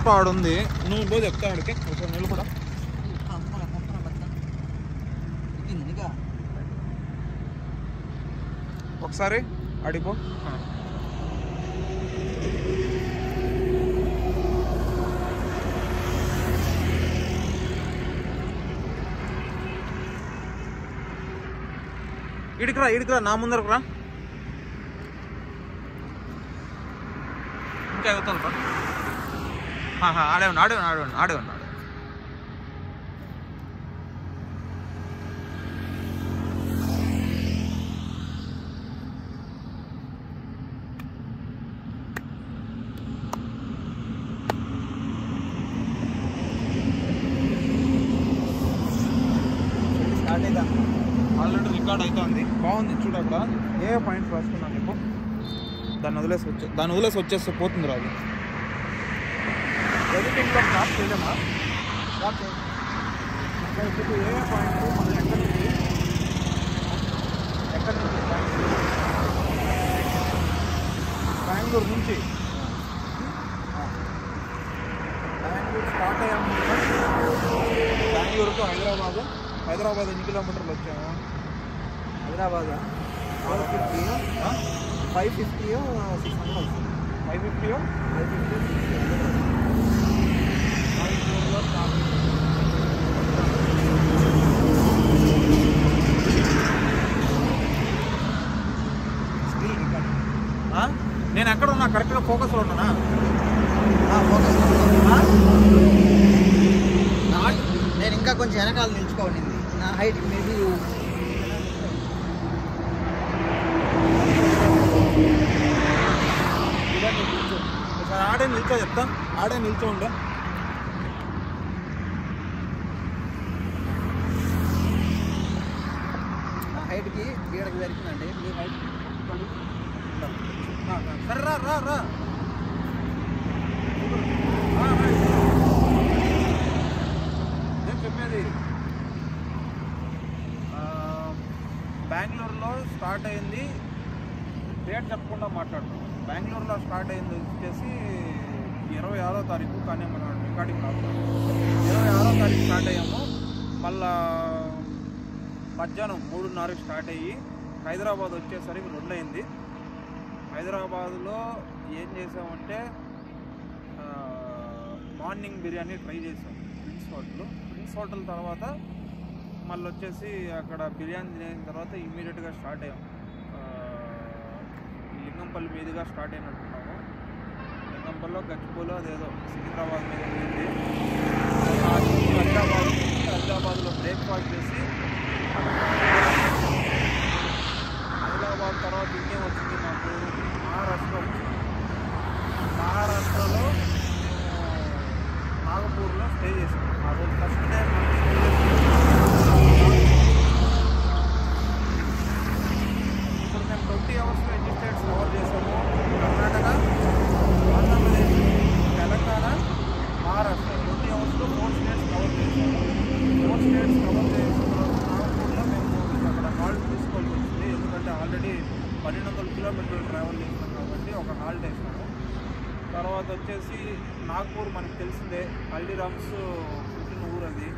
Auto ఆడుంది, నువ్వు రోజు చెప్తా ఆడికి కొంచెం నీళ్ళు కూడా ఒకసారి అడిపో. ఇడికిరా నా ముందరకు రా. ఇంకా అవుతాను రా. ఆడే ఉన్నాడు. ఆల్రెడీ రికార్డ్ అవుతుంది. బాగుంది చూడు. అక్కడ ఏ పాయింట్స్ రాసుకున్నాను నీకు. దాన్ని వదిలేసి వచ్చేస్తే పోతుంది రాదు. ఎడిటింగ్లో స్టార్ట్ చేయలేమా? ఇప్పుడు ఏ పాయింట్ మనం ఎక్కడి నుంచి బెంగళూరు నుంచి స్టార్ట్ అయ్యాము. బెంగళూరు టు హైదరాబాద్ ఎన్ని కిలోమీటర్లు వచ్చాము? హైదరాబాద్ 550 600 వస్తుంది. 550 నేను ఎక్కడ ఉన్నా? కరెక్ట్గా ఫోకస్లో ఉన్నానా? నేను ఇంకా కొంచెం వెనకాల నిల్చుకోండి. నా హైట్ మేబీ ఆడే నిల్చో చెప్తా. ఆడే నిల్చో ఉండే. నా హైట్కి గీడకి జరిగిందండి. మీ హైట్ సరే రా. నేను చెప్పేది బెంగళూరులో స్టార్ట్ అయింది. డేట్ చెప్పకుండా మాట్లాడుతున్నాం. బెంగళూరులో స్టార్ట్ అయింది వచ్చేసి 26వ తారీఖు. కానీ మనం రికార్డింగ్ రాస్తాం. 26వ తారీఖు స్టార్ట్ అయ్యాము. మళ్ళా మధ్యాహ్నం 3:30కి స్టార్ట్ అయ్యి హైదరాబాద్ వచ్చేసరికి 2 అయింది. హైదరాబాద్లో ఏం చేసామంటే మార్నింగ్ బిర్యానీ ట్రై చేసాం ప్రిన్స్ హోటల్. తర్వాత మళ్ళీ వచ్చేసి అక్కడ బిర్యానీ తినేసిన తర్వాత ఇమీడియట్గా స్టార్ట్ అయ్యాం. లింగంపల్లి మీదుగా స్టార్ట్ అయినట్టున్నాము. లింగంపల్లిలో గచ్చిపోలో అదేదో సికింద్రాబాద్ మీద వెళ్ళింది. హైదరాబాద్లో బ్రేక్ఫాస్ట్ చేసి హైదరాబాద్ తర్వాత ఇంకేం వచ్చింది మాకు? మహారాష్ట్రలో నాగపూర్లో స్టే చేసాం. ఆ రోజు ఫస్ట్ డే ఇప్పుడు మేము 20 అవర్స్లో ఎన్ని స్టేట్స్ కవర్ చేసాము? కర్ణాటక, ఆంధ్రప్రదేశ్, తెలంగాణ, మహారాష్ట్ర 20 అవర్స్లో 4 స్టేట్స్ కవర్ చేసాము. 4 స్టేట్స్ కవర్ చేసిన తర్వాత నాగపూర్లో మేము అక్కడ హాల్ట్ తీసుకోవాల్సి వచ్చింది. ఎందుకంటే ఆల్రెడీ 1200 కిలోమీటర్లు ట్రావెల్ చేసినాం కాబట్టి ఒక హాల్ట్ వేసినాము. తర్వాత వచ్చేసి నాగ్పూర్ మనకు తెలిసిందే, హల్దీరామ్స్ పుట్టిన ఊరు అది.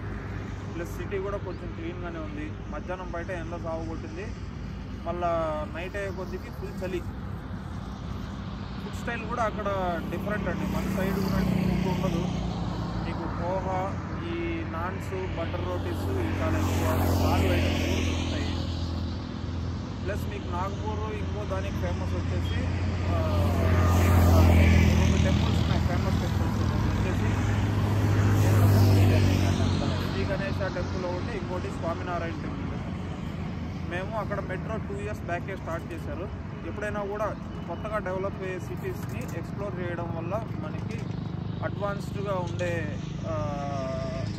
ప్లస్ సిటీ కూడా కొంచెం క్లీన్గానే ఉంది. మధ్యాహ్నం బయట ఎండ సాగు కొట్టింది. మళ్ళా నైట్ అయ్యే కొద్దికి ఫుల్ చలి. ఫుడ్ స్టైల్ కూడా అక్కడ డిఫరెంట్ అండి. మన సైడ్ ఉన్నట్టు ఫుడ్ ఉండదు. మీకు పోహా, ఈ నాన్స్, బటర్ రోటీస్ చాలా ఎక్కువ, నాలుగు ఐటమ్స్ ఉంటాయి. ప్లస్ మీకు నాగపూర్ ఇంకో దానికి ఫేమస్ వచ్చేసి 2 టెంపుల్స్ ఉన్నాయి. ఫేమస్ టెంపుల్స్ వచ్చేసి శ్రీ గణేష టెంపుల్ ఒకటి, ఇంకోటి స్వామినారాయణ టెంపుల్. మేము అక్కడ మెట్రో 2 ఇయర్స్ బ్యాకే స్టార్ట్ చేశారు. ఎప్పుడైనా కూడా కొత్తగా డెవలప్ అయ్యే సిటీస్ని ఎక్స్ప్లోర్ చేయడం వల్ల మనకి అడ్వాన్స్డ్గా ఉండే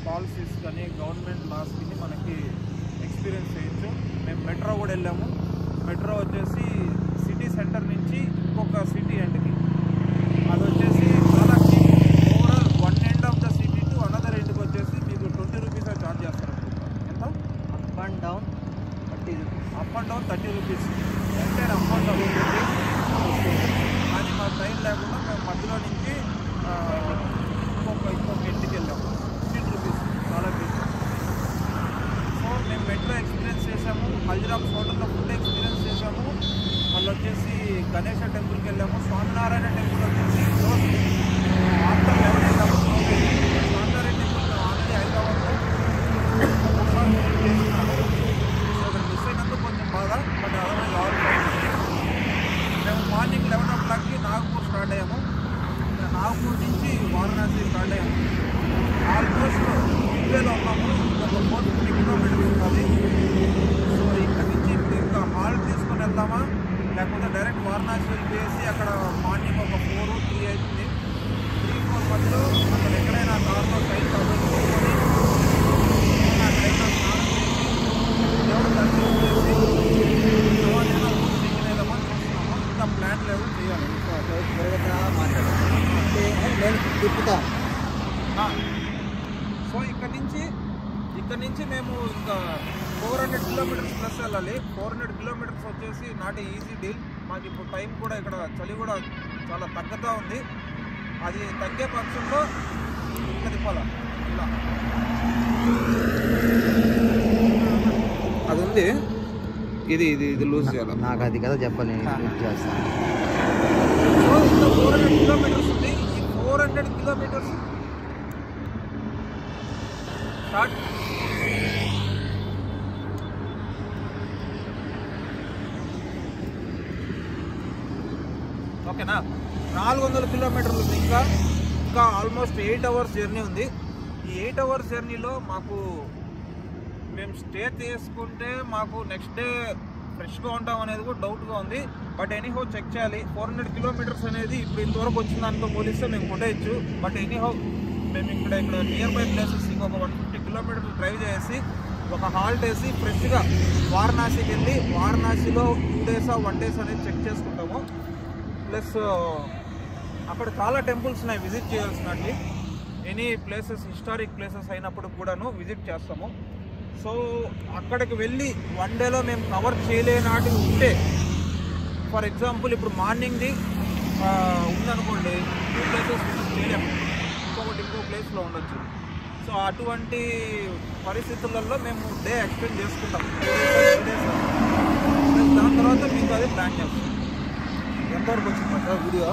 పాలసీస్ కానీ గవర్నమెంట్ లాస్ కానీ మనకి ఎక్స్పీరియన్స్ చేయొచ్చు. మేము మెట్రో కూడా వెళ్ళాము. మెట్రో వచ్చేసి సిటీ సెంటర్ నుంచి ఇంకొక సిటీ ఎండ్కి, అది వచ్చేసి చాలా overall one end of the city to another ఎండ్కి వచ్చేసి మీకు 20 రూపీస్ ఛార్జ్ చేస్తారు. ఎంత? Up and down 30 rupees. Up and down 30 rupees. అంటే అప్ అండ్ డౌన్ కానీ మా ట్రైన్ లేకుండా మేము మధ్యలో నుంచి ఇంకో నాగపూర్ నుంచి వారణాసి స్టార్ట్ అయ్యాము. ఆల్మోస్ట్ మిడ్వేలో ఉన్నాము. ఇంకొక 450 కిలోమీటర్స్ ఉంటుంది. సో ఇక్కడ నుంచి ఇప్పుడు ఇంకా హాల్ట్ తీసుకొని వెళ్దామా లేకపోతే డైరెక్ట్ వారణాసి వెళ్ళిపోయేసి అక్కడ మార్నింగ్ ఒక 4-3 అవుతుంది. 3-4 మధ్యలో అక్కడ ఎక్కడైనా కార్లో సైడ్ కబుర్లు తీసుకొని అక్కడైనా స్నానం చేసి దేవుడు దర్శనం చేసి తర్వాత దిగినేదామా చూస్తున్నాము. ఇంకా ప్లాన్ లేదు, చేయాలి. నేను తిప్పుతా. సో ఇక్కడ నుంచి మేము ఇంకా 400 కిలోమీటర్స్ ప్లస్ వెళ్ళాలి. 400 కిలోమీటర్స్ వచ్చేసి నాట్ ఈజీ డీల్. మాకు ఇప్పుడు టైం కూడా ఇక్కడ చలి కూడా చాలా తగ్గుతూ ఉంది. అది తగ్గే పక్షంలో ఇంకా తిప్పాలి. ఇలా అది ఉంది, ఇది లూజ్ చేయాలి. నాకు అది కదా చెప్పాలి, చేస్తాను. సో ఇంకా 400 కిలోమీటర్స్ ఉంది. ఈ 400 కిలోమీటర్స్ స్టార్ట్ ఓకేనా. 400 కిలోమీటర్లు ఉంది. ఇంకా ఆల్మోస్ట్ 8 అవర్స్ జర్నీ ఉంది. ఈ 8 అవర్స్ జర్నీలో మేము స్టే తీసుకుంటే మాకు నెక్స్ట్ డే ఫ్రెష్గా ఉంటాం అనేది కూడా డౌట్గా ఉంది. బట్ ఎనీహౌ చెక్ చేయాలి. 400 కిలోమీటర్స్ అనేది ఇప్పుడు ఇంతవరకు వచ్చిన దాంతో పోలిస్తే మేము కొట్టేయచ్చు. బట్ ఎనీహౌ మేము ఇక్కడ నియర్ బై ప్లేసెస్ ఇంకొక 150 కిలోమీటర్స్ డ్రైవ్ చేసి ఒక హాల్ట్ వేసి ఫ్రెష్గా వారణాసికి వెళ్ళి వారణాసిలో 2 days 1 days అనేది చెక్ చేసుకుంటాము. ప్లస్ అక్కడ చాలా టెంపుల్స్ ఉన్నాయి విజిట్ చేయాల్సినవి. ఎనీ ప్లేసెస్ హిస్టారిక్ ప్లేసెస్ అయినప్పుడు కూడాను విజిట్ చేస్తాము. సో అక్కడికి వెళ్ళి 1 dayలో మేము కవర్ చేయలేనాటి ఉంటే, ఫర్ ఎగ్జాంపుల్ ఇప్పుడు మార్నింగ్ది ఉందనుకోండి, 2 places విజిట్ చేయలేము, ఇంకో ప్లేస్లో ఉండొచ్చు. సో అటువంటి పరిస్థితులలో మేము డే ఎక్స్టెండ్ చేసుకుంటాం. 2 days దాని తర్వాత మీకు అది ప్లాన్ చేస్తాం. ఎంతవరకు వచ్చింది వీడియో?